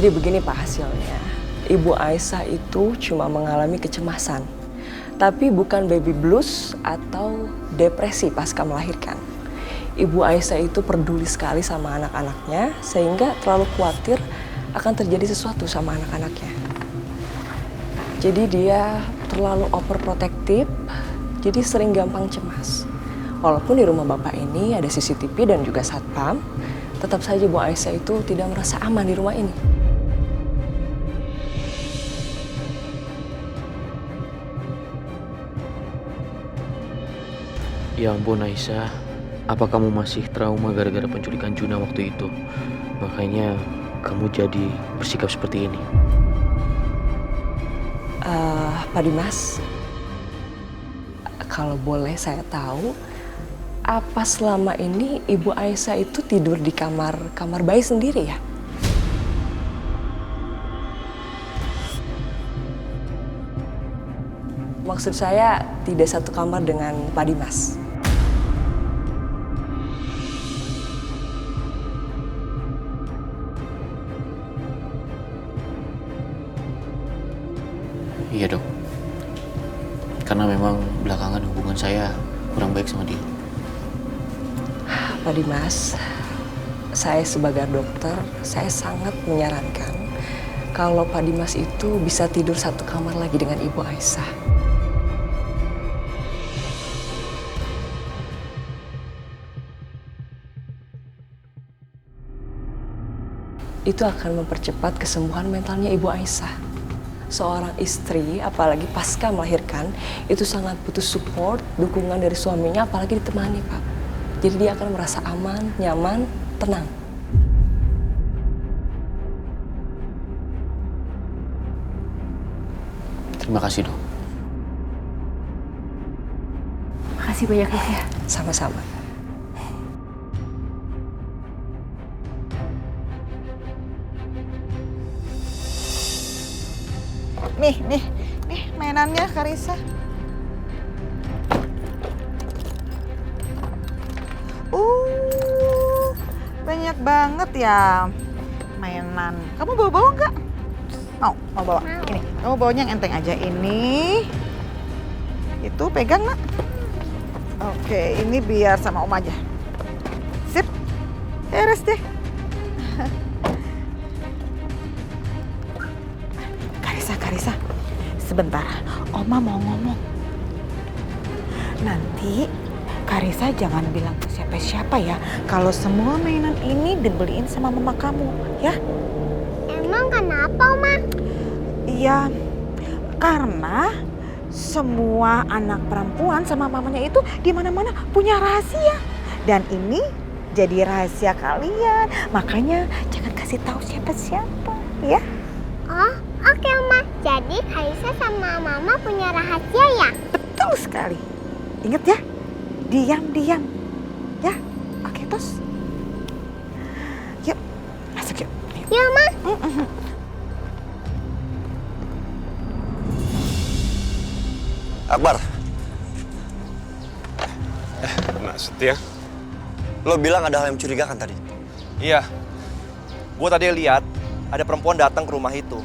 Jadi begini Pak hasilnya. Ibu Aisyah itu cuma mengalami kecemasan. Tapi bukan baby blues atau depresi pasca melahirkan. Ibu Aisyah itu peduli sekali sama anak-anaknya sehingga terlalu khawatir akan terjadi sesuatu sama anak-anaknya. Jadi dia terlalu overprotective, jadi sering gampang cemas. Walaupun di rumah bapak ini ada CCTV dan juga satpam, tetap saja Bu Aisyah itu tidak merasa aman di rumah ini. Ya ampun Aisyah, apa kamu masih trauma gara-gara penculikan Juna waktu itu? Makanya kamu jadi bersikap seperti ini. Pak Dimas, kalau boleh saya tahu, apa selama ini Ibu Aisyah itu tidur di kamar bayi sendiri ya? Maksud saya tidak satu kamar dengan Pak Dimas. Iya dok, karena memang belakangan hubungan saya kurang baik sama dia. Pak Dimas, saya sebagai dokter, saya sangat menyarankan kalau Pak Dimas itu bisa tidur satu kamar lagi dengan Ibu Aisyah. Itu akan mempercepat kesembuhan mentalnya Ibu Aisyah. Seorang istri, apalagi pasca melahirkan, itu sangat butuh support, dukungan dari suaminya, apalagi ditemani, Pak. Jadi dia akan merasa aman, nyaman, tenang. Terima kasih dok. Makasih banyak dok ya. Sama-sama. Nih mainannya Karissa. Banyak banget ya mainan. Kamu bawa-bawa nggak? Mau bawa? Ini, kamu bawanya yang enteng aja. Ini, itu pegang nak. Oke, ini biar sama Om aja. Sip, beres deh. Karissa, sebentar, Oma mau ngomong. Nanti Karissa jangan bilang ke siapa-siapa ya kalau semua mainan ini dibeliin sama mama kamu, ya? Emang kenapa, Oma? Iya, karena semua anak perempuan sama mamanya itu di mana-mana punya rahasia. Dan ini jadi rahasia kalian. Makanya jangan kasih tahu siapa-siapa, ya? Oh, oke, Oma. Jadi Karissa sama Mama punya rahasia ya? Betul sekali. Ingat ya, diam-diam. Ya, oke, tos. Yuk, masuk yuk. Iya, Ma. Akbar, Nak Setia? lo bilang ada hal yang mencurigakan tadi. Iya, gue tadi lihat ada perempuan datang ke rumah itu.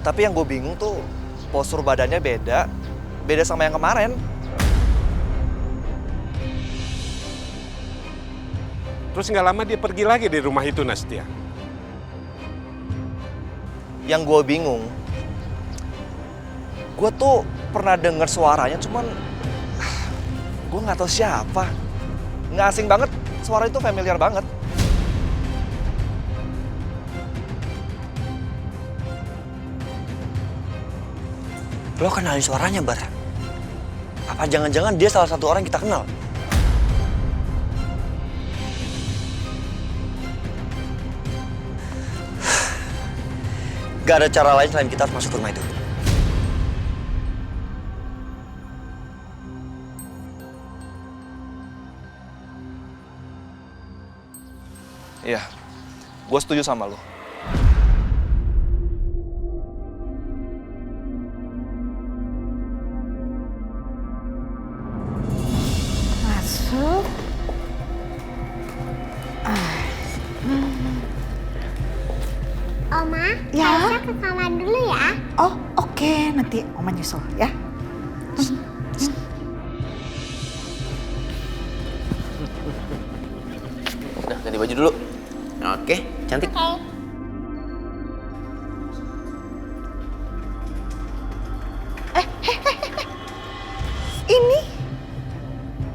Tapi yang gue bingung tuh postur badannya beda sama yang kemarin. Terus nggak lama dia pergi lagi dari rumah itu, Nastia. Yang gue bingung, gue tuh pernah dengar suaranya, cuman gue nggak tahu siapa. Nggak asing banget, suara itu familiar banget. Lo kenalin suaranya, Bar? Apa jangan-jangan dia salah satu orang yang kita kenal? Gak ada cara lain selain kita harus masuk ke rumah itu. Iya, gue setuju sama lo. Masuk. Oma, nanti Oma nyusul ya. Udah, ganti baju dulu. Oke, cantik. Ini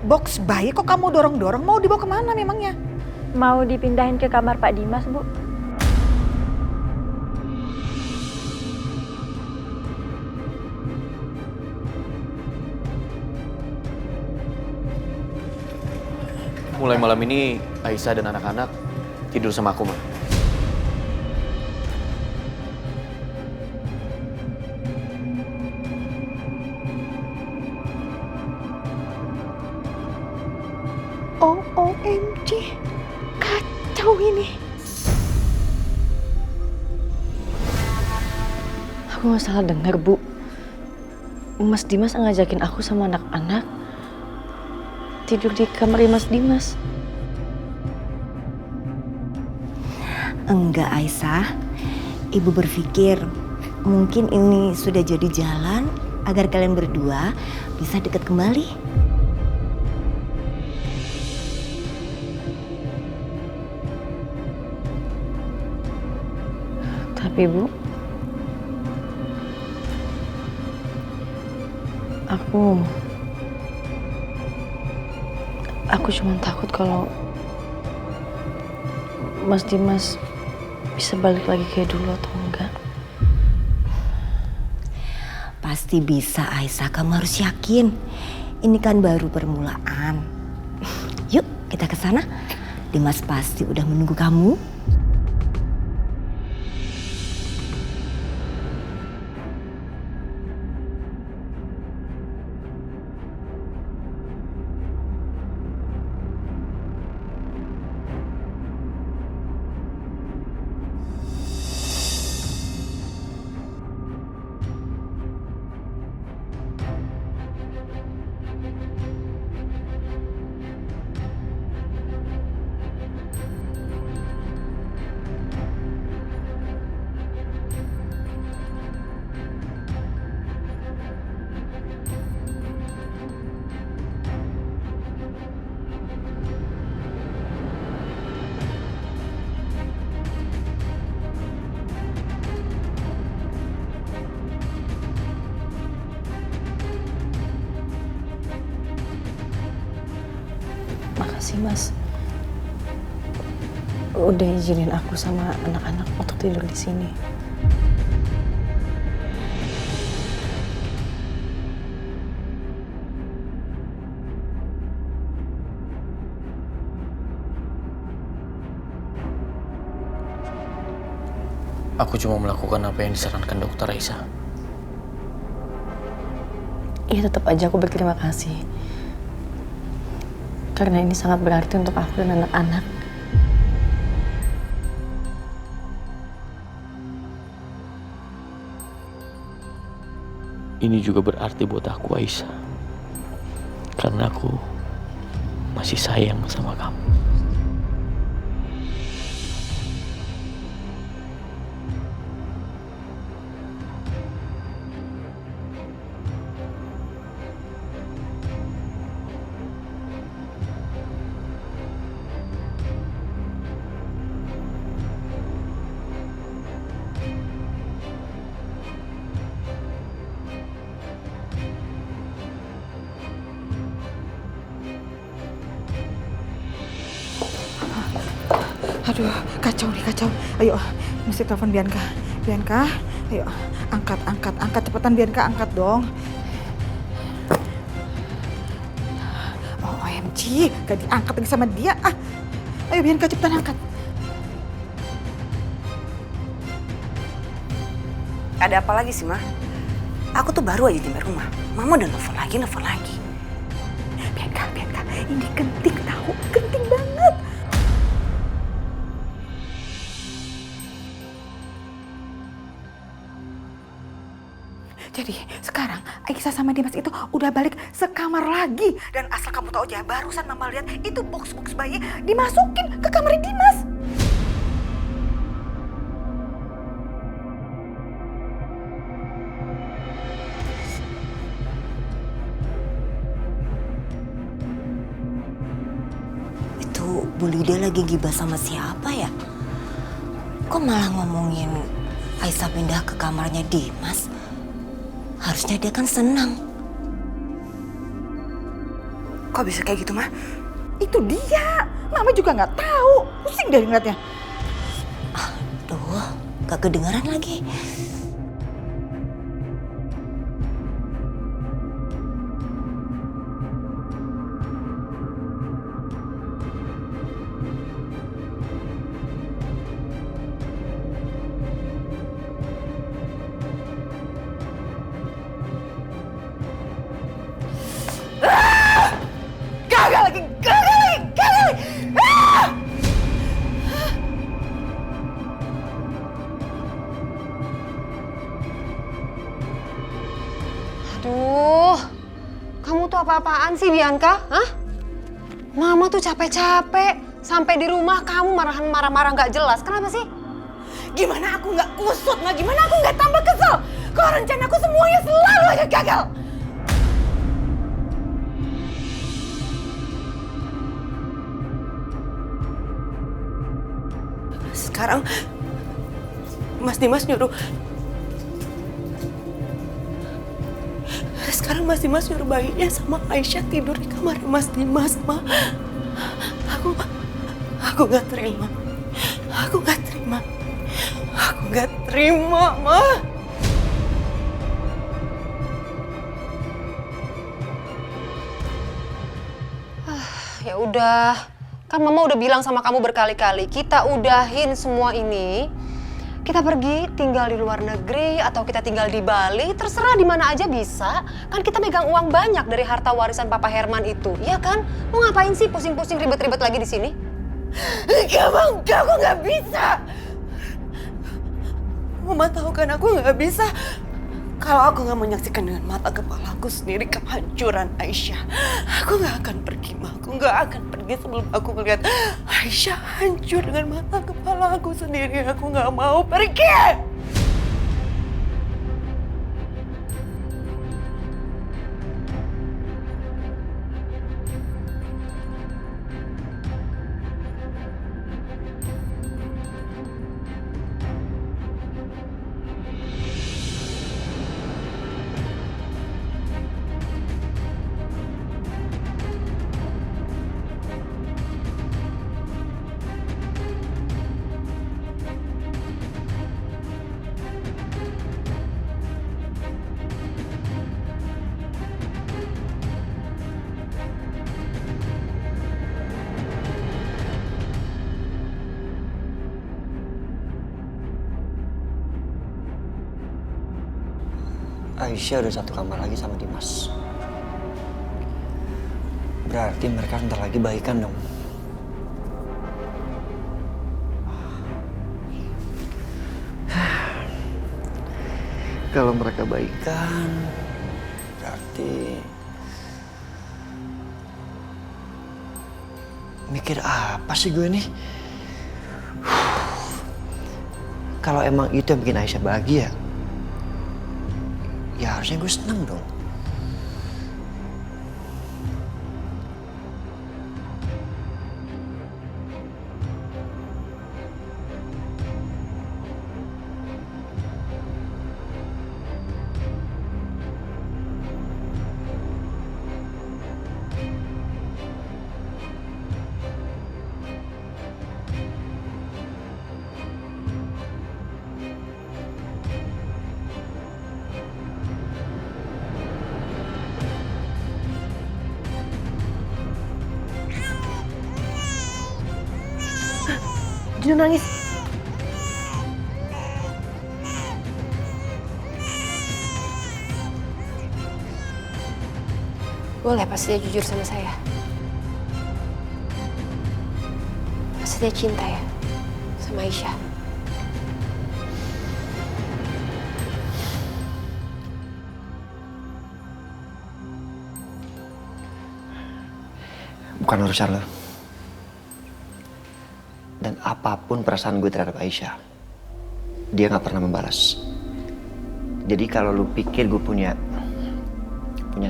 box bayi kok kamu dorong-dorong, mau dibawa kemana memangnya? Mau dipindahin ke kamar Pak Dimas, Bu. Mulai malam ini Aisyah dan anak-anak tidur sama aku, Ma. OMG, kacau ini. Aku nggak salah dengar, Bu. Mas Dimas ngajakin aku sama anak-anak tidur di kamar Mas Dimas. Enggak, Aisyah. Ibu berpikir mungkin ini sudah jadi jalan agar kalian berdua bisa dekat kembali. Tapi, Bu, aku cuma takut kalau Mas Dimas bisa balik lagi kayak dulu atau enggak. Pasti bisa, Aisyah. Kamu harus yakin. Ini kan baru permulaan. Yuk, kita ke sana. Dimas pasti udah menunggu kamu. Makasih, Mas. Udah izinin aku sama anak-anak untuk tidur di sini. Aku cuma melakukan apa yang disarankan dokter Aisyah. Ya tetap aja aku berterima kasih. Karena ini sangat berarti untuk aku dan anak-anak. Ini juga berarti buat aku, Aisyah. Karena aku masih sayang sama kamu. Aduh, kacau nih, kacau. Ayo, mesti telepon Bianca. Bianca, ayo, angkat cepetan Bianca, angkat dong. Oh, OMG, gak diangkat lagi sama dia. Ah, ayo Bianca cepetan angkat. Ada apa lagi sih, Ma? Aku tuh baru aja tiba rumah. Mama udah nelfon lagi. Bianca, ini genting tahu, genting banget. Jadi sekarang Aisyah sama Dimas itu udah balik sekamar lagi. Dan asal kamu tahu aja, barusan Mama lihat itu box-box bayi dimasukin ke kamar Dimas. Bu Lydia lagi gibah sama siapa ya? Kok malah ngomongin Aisyah pindah ke kamarnya Dimas? Harusnya dia kan senang. Kok bisa kayak gitu, Ma? Itu dia. Mama juga nggak tahu. Pusing dari ngeliatnya. Aduh, gak kedengaran lagi. Gagal lagi. Aduh, kamu tuh apa-apaan sih Bianca? Hah? Mama tuh capek-capek. Sampai di rumah kamu marah-marah nggak jelas. Kenapa sih? Gimana aku nggak kusut, Ma? Gimana aku nggak tambah kesel? Kalau rencanaku semuanya selalu aja gagal. Sekarang Mas Dimas nyuruh. Sekarang Mas Dimas nyuruh bayinya sama Aisyah tidur di kamar Mas Dimas, Ma. Aku nggak terima. Aku nggak terima. Aku nggak terima, Ma. Ya udah, kan Mama udah bilang sama kamu berkali-kali, kita udahin semua ini. Kita pergi tinggal di luar negeri atau kita tinggal di Bali, terserah di mana aja bisa. Kan kita megang uang banyak dari harta warisan Papa Herman itu, iya kan? Mau ngapain sih pusing-pusing ribet-ribet lagi di sini? Enggak, Bang, aku nggak bisa. Mama tahu kan aku nggak bisa. Kalau aku nggak menyaksikan dengan mata kepala aku sendiri kehancuran Aisyah, aku nggak akan pergi, Ma. Aku nggak akan pergi sebelum aku melihat Aisyah hancur dengan mata kepala aku sendiri. Aku nggak mau pergi. Aisyah udah satu kamar lagi sama Dimas. Berarti mereka ntar lagi baikan dong. Kalau mereka baikan, berarti mikir apa sih gue nih? Kalau emang itu yang bikin Aisyah bahagia, ya harusnya gue seneng dong. Jun nangis. Boleh pasti dia jujur sama saya. Pasti dia cinta ya sama Aisyah. Bukan urusan lo. Dan apapun perasaan gue terhadap Aisyah, dia gak pernah membalas. Jadi kalau lu pikir gue punya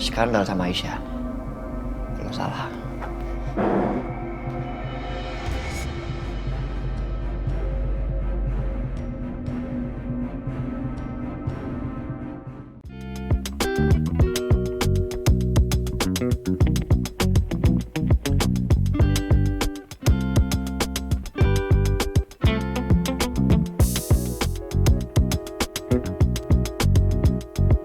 skandal sama Aisyah, lo salah.